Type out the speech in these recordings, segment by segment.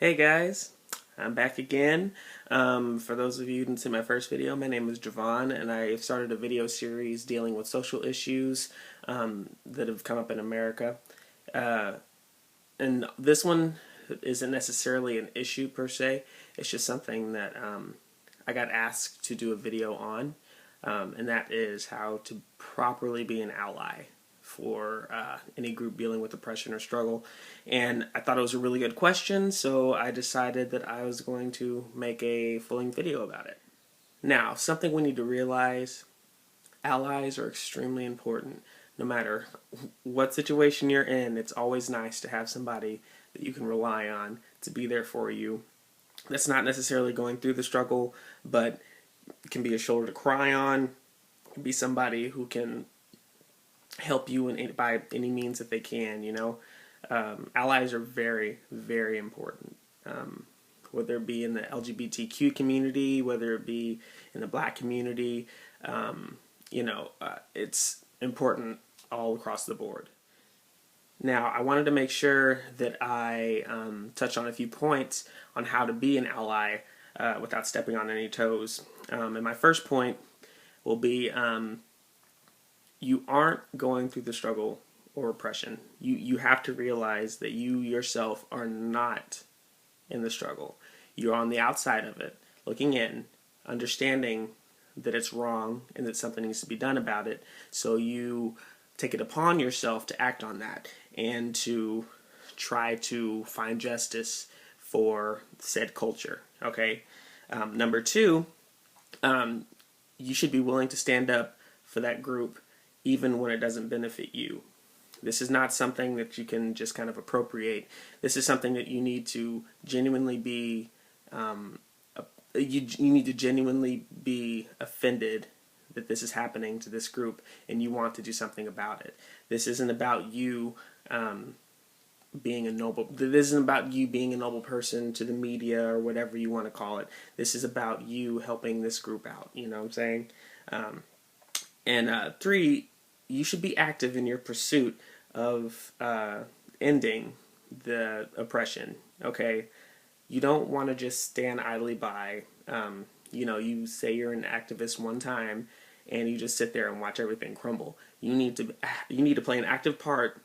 Hey guys, I'm back again. For those of you who didn't see my first video, my name is Javon, and I've started a video series dealing with social issues that have come up in America. Uh, and this one isn't necessarily an issue per se, it's just something that I got asked to do a video on, and that is how to properly be an ally for any group dealing with oppression or struggle. And I thought it was a really good question, so I decided that I was going to make a full-length video about it. Now, something we need to realize, allies are extremely important. No matter what situation you're in, it's always nice to have somebody that you can rely on to be there for you. That's not necessarily going through the struggle, but it can be a shoulder to cry on. It can be somebody who can help you by any means that they can, you know. Allies are very, very important. Whether it be in the LGBTQ community, whether it be in the black community, it's important all across the board. Now, I wanted to make sure that I touch on a few points on how to be an ally without stepping on any toes. And my first point will be you aren't going through the struggle or oppression. You have to realize that you yourself are not in the struggle. You're on the outside of it, looking in, understanding that it's wrong and that something needs to be done about it. So you take it upon yourself to act on that and to try to find justice for said culture. Okay. Number two, you should be willing to stand up for that group even when it doesn't benefit you. This is not something that you can just kind of appropriate. This is something that you need to genuinely be you need to genuinely be offended that this is happening to this group and you want to do something about it. This isn't about you being a noble. This isn't about you being a noble person to the media or whatever you want to call it. This is about you helping this group out. You know what I'm saying? And three, you should be active in your pursuit of ending the oppression. Okay, you don't want to just stand idly by. You say you're an activist one time, and you just sit there and watch everything crumble. You need to play an active part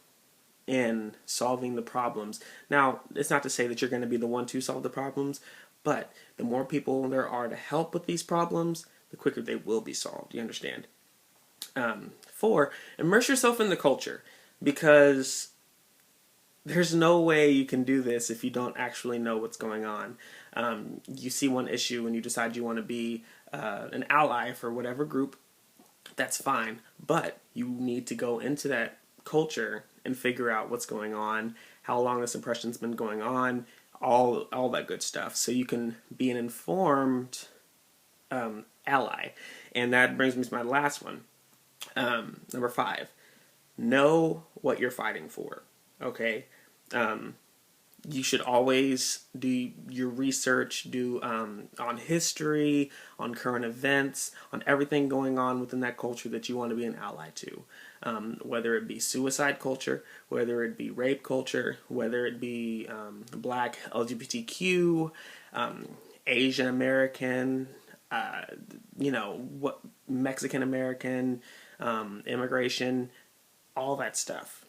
in solving the problems. Now, it's not to say that you're going to be the one to solve the problems, but the more people there are to help with these problems, the quicker they will be solved. You understand? Four, immerse yourself in the culture, because there's no way you can do this if you don't actually know what's going on. You see one issue and you decide you want to be an ally for whatever group, that's fine, but you need to go into that culture and figure out what's going on, how long this oppression's been going on, all that good stuff, so you can be an informed ally. And that brings me to my last one. Number five, know what you're fighting for. Okay, you should always do your research, on history, on current events, on everything going on within that culture that you want to be an ally to. Whether it be suicide culture, whether it be rape culture, whether it be black LGBTQ, Asian American, what Mexican American, immigration, all that stuff.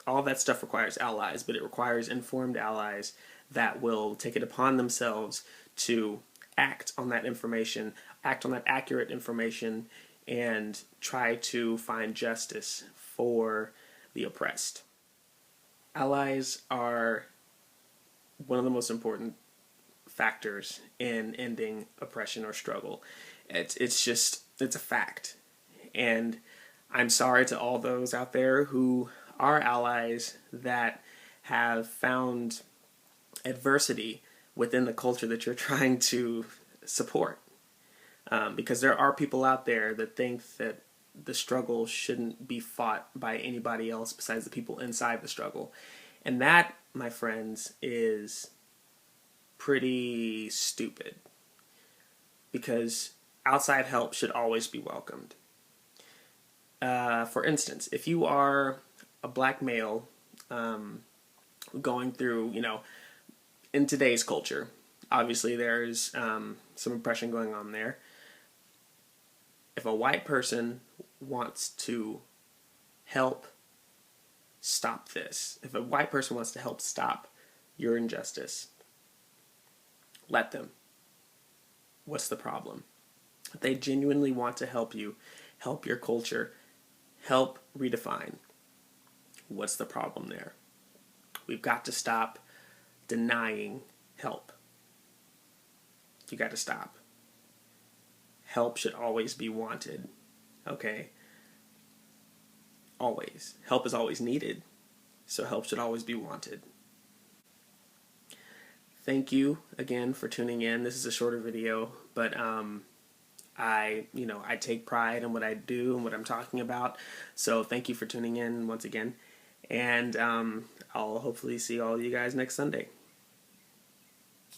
All that stuff requires allies, but it requires informed allies that will take it upon themselves to act on that information, act on that accurate information, and try to find justice for the oppressed. Allies are one of the most important factors in ending oppression or struggle. It's a fact. And I'm sorry to all those out there who are allies that have found adversity within the culture that you're trying to support. Because there are people out there that think that the struggle shouldn't be fought by anybody else besides the people inside the struggle. And that, my friends, is pretty stupid. Because outside help should always be welcomed. For instance, if you are a black male going through, in today's culture, obviously there's some oppression going on there. If a white person wants to help stop this, if a white person wants to help stop your injustice, let them. What's the problem? If they genuinely want to help you, help your culture, help redefine, what's the problem there? We've got to stop denying help. You got to stop. Help should always be wanted, okay? Always. Help is always needed, so help should always be wanted. Thank you again for tuning in. This is a shorter video, but I take pride in what I do and what I'm talking about. So thank you for tuning in once again, and I'll hopefully see all of you guys next Sunday.